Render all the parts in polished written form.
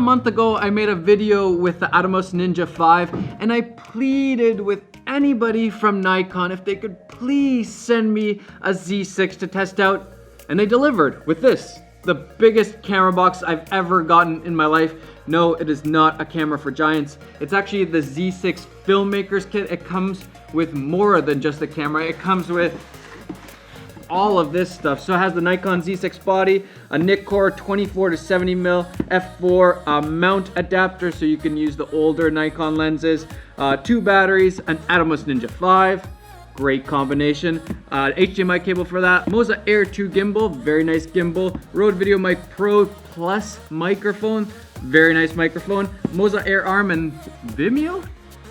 month ago, I made a video with the Atomos Ninja 5, and I pleaded with anybody from Nikon if they could please send me a Z6 to test out, and they delivered with this, the biggest camera box I've ever gotten in my life. No, it is not a camera for giants. It's actually the Z6 Filmmakers Kit. It comes with more than just the camera. It comes with all of this stuff. So it has the Nikon Z6 body, a Nikon 24 to 70mm f4 mount adapter so you can use the older Nikon lenses, 2 batteries, an Atomos Ninja 5, great combination, HDMI cable for that, Moza Air 2 gimbal, very nice gimbal, Rode VideoMic Pro Plus microphone, very nice microphone, Moza Air arm, and Vimeo?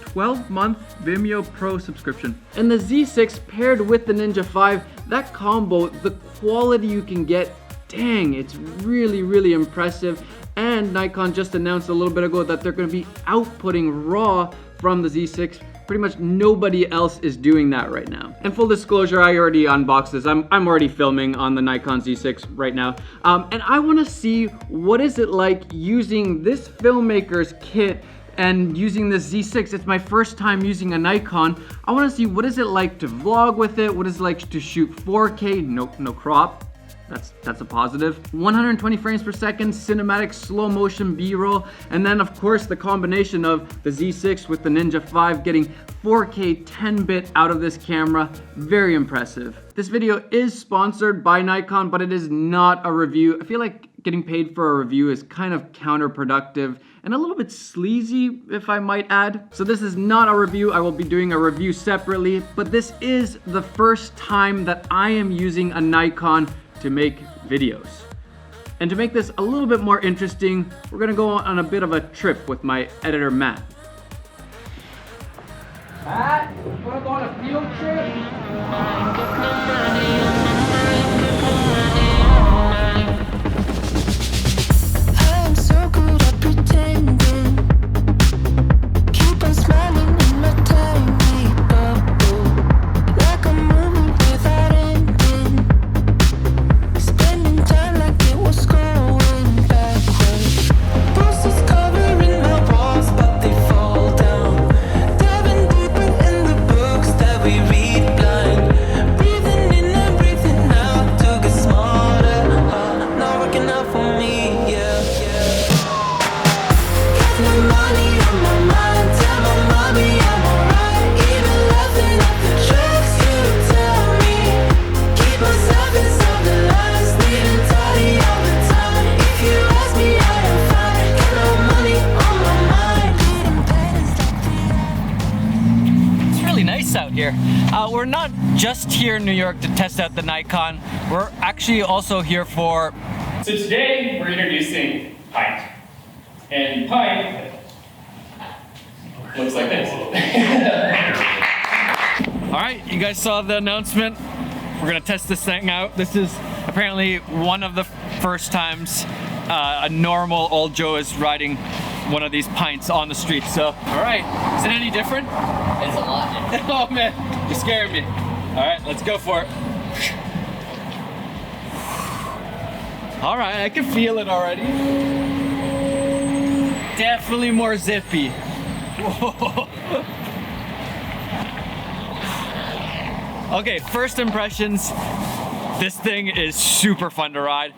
12-month Vimeo Pro subscription. And the Z6 paired with the Ninja 5, that combo, the quality you can get, dang, it's really, really impressive. And Nikon just announced a little bit ago that they're gonna be outputting RAW from the Z6. Pretty much nobody else is doing that right now. And full disclosure, I already unboxed this. I'm already filming on the Nikon Z6 right now. And I wanna see what is it like using this filmmaker's kit and using this Z6. It's my first time using a Nikon. I wanna see what is it like to vlog with it, what is it like to shoot 4K, no crop. That's a positive. 120 frames per second, cinematic slow motion B-roll, and then of course the combination of the Z6 with the Ninja 5 getting 4K 10-bit out of this camera, very impressive. This video is sponsored by Nikon, but it is not a review. I feel like getting paid for a review is kind of counterproductive and a little bit sleazy, if I might add. So this is not a review. I will be doing a review separately, but this is the first time that I am using a Nikon to make videos. And to make this a little bit more interesting, we're gonna go on a bit of a trip with my editor, Matt. Matt, wanna go on a field trip? Out here. We're not just here in New York to test out the Nikon, we're actually also here for... So today we're introducing Pint. And Pint looks like this. Alright, you guys saw the announcement. We're gonna test this thing out. This is apparently one of the first times a normal old Joe is riding one of these Pints on the street. So, alright, is it any different? It's a lot different. Oh man, you're scaring me. Alright, let's go for it. Alright, I can feel it already. Definitely more zippy. Whoa. Okay, first impressions. This thing is super fun to ride,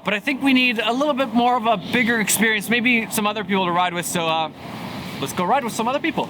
but I think we need a little bit more of a bigger experience, maybe some other people to ride with, so let's go ride with some other people.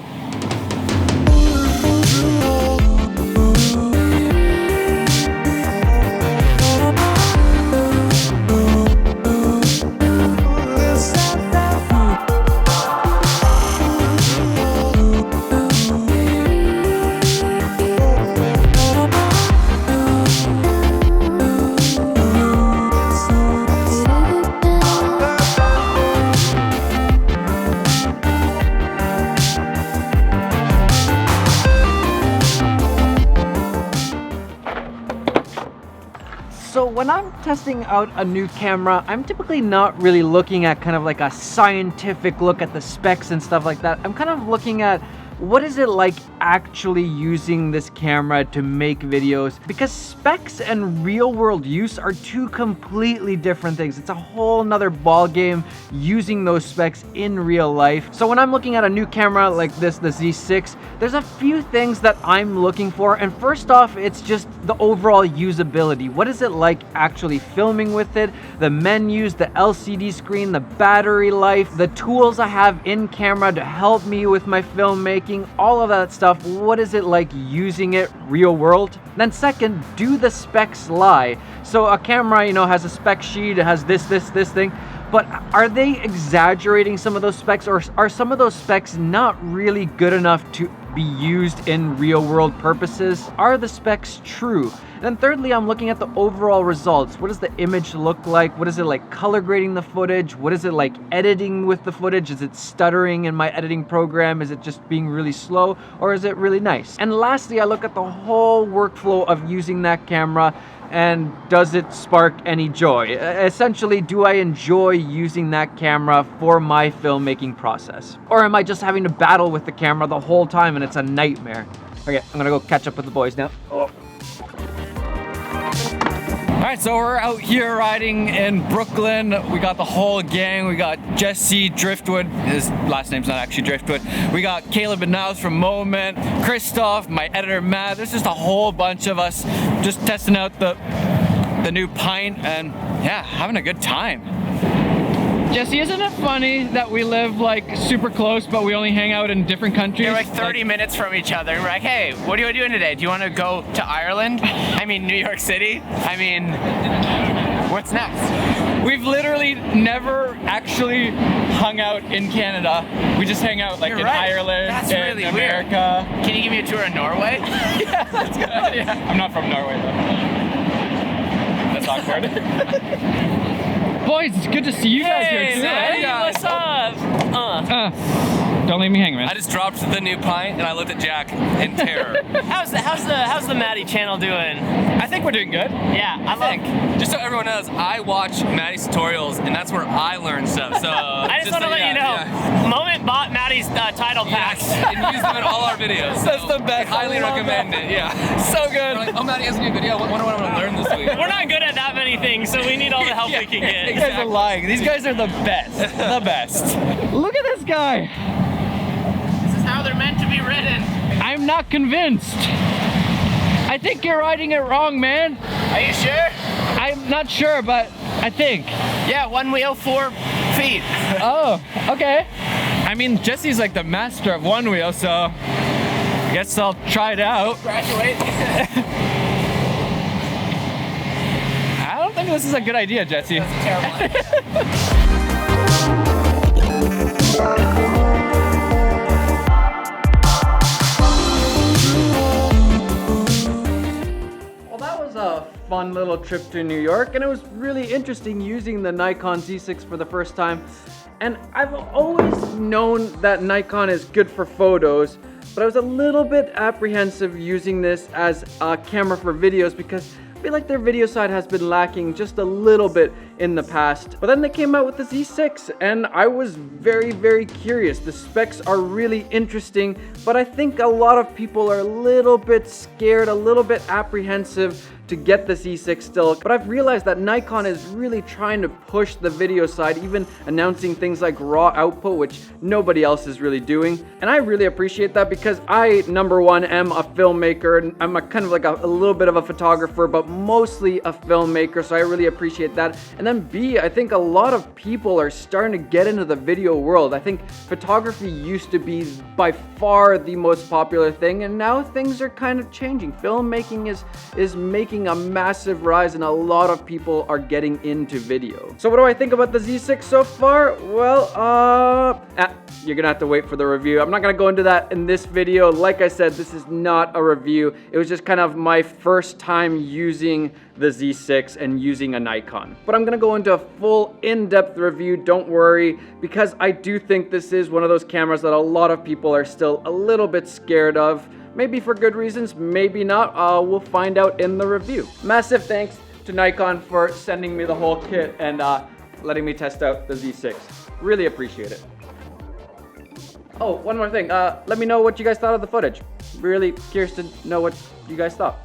So when I'm testing out a new camera, I'm typically not really looking at kind of like a scientific look at the specs and stuff like that. I'm kind of looking at what is it like actually using this camera to make videos? Because specs and real world use are two completely different things. It's a whole nother ball game using those specs in real life. So when I'm looking at a new camera like this, the Z6, there's a few things that I'm looking for. And first off, it's just the overall usability. What is it like actually filming with it? The menus, the LCD screen, the battery life, the tools I have in camera to help me with my filmmaking, all of that stuff. What is it like using it real world? Then second, do the specs lie? So a camera, you know, has a spec sheet, it has this thing, but are they exaggerating some of those specs, or are some of those specs not really good enough to be used in real world purposes? Are the specs true? And then thirdly, I'm looking at the overall results. What does the image look like? What is it like color grading the footage? What is it like editing with the footage? Is it stuttering in my editing program? Is it just being really slow, or is it really nice? And lastly, I look at the whole workflow of using that camera, and does it spark any joy? Essentially, do I enjoy using that camera for my filmmaking process? Or am I just having to battle with the camera the whole time and it's a nightmare? Okay, I'm gonna go catch up with the boys now. Oh. All right, so we're out here riding in Brooklyn. We got the whole gang. We got Jesse Driftwood. His last name's not actually Driftwood. We got Caleb and Niles from Moment, Christoph, my editor Matt. There's just a whole bunch of us just testing out the new pint and yeah, having a good time. Jesse, isn't it funny that we live like super close, but we only hang out in different countries? We're like 30 minutes from each other. We're like, hey, what are you doing today? Do you want to go to Ireland? I mean, New York City? I mean, what's next? We've literally never actually hung out in Canada. We just hang out like You're in right. Ireland, That's in really America. Weird. Can you give me a tour of Norway? Yeah, let's go. Yeah. I'm not from Norway though. That's awkward. Boys, it's good to see you guys here too. Hey, What's up? Don't leave me hanging, man. I just dropped the new pint and I looked at Jack in terror. How's the Matti channel doing? I think we're doing good. Yeah, I think. Just so everyone knows, I watch Matti's tutorials and that's where I learn stuff. So I just want to let you know, Moment bought Matti's title packs. Yes, and use them in all our videos. So That's the best. I highly recommend it. Yeah. So good. We're like, oh, Matti has a new video. I wonder what I'm gonna learn this week. We're not good at that many things, so we need all the help we can get. These guys are lying. These guys are the best. The best. Look at this guy. This is how they're meant to be ridden. I'm not convinced. I think you're riding it wrong, man. Are you sure? I'm not sure, but I think. Yeah, one wheel, 4 feet. Oh, okay. I mean, Jesse's like the master of one wheel, so I guess I'll try it out. Graduate. I don't think this is a good idea, Jesse. Terrible. Well, that was a fun little trip to New York, and it was really interesting using the Nikon Z6 for the first time. And I've always known that Nikon is good for photos, but I was a little bit apprehensive using this as a camera for videos because I feel like their video side has been lacking just a little bit in the past. But then they came out with the Z6 and I was very curious. The specs are really interesting, but I think a lot of people are a little bit scared, a little bit apprehensive to get the Z6 still. But I've realized that Nikon is really trying to push the video side, even announcing things like raw output, which nobody else is really doing. And I really appreciate that because I, number one, am a filmmaker. I'm a kind of like a little bit of a photographer, but mostly a filmmaker, so I really appreciate that. And then B, I think a lot of people are starting to get into the video world. I think photography used to be by far the most popular thing, and now things are kind of changing. Filmmaking is making a massive rise, and a lot of people are getting into video. So what do I think about the Z6 so far? Well, you're gonna have to wait for the review. I'm not gonna go into that in this video. Like I said, this is not a review. It was just kind of my first time using the Z6 and using a Nikon. But I'm gonna go into a full in-depth review, don't worry, because I do think this is one of those cameras that a lot of people are still a little bit scared of. Maybe for good reasons, maybe not. We'll find out in the review. Massive thanks to Nikon for sending me the whole kit and letting me test out the Z6. Really appreciate it. Oh, one more thing. Let me know what you guys thought of the footage. Really curious to know what you guys thought.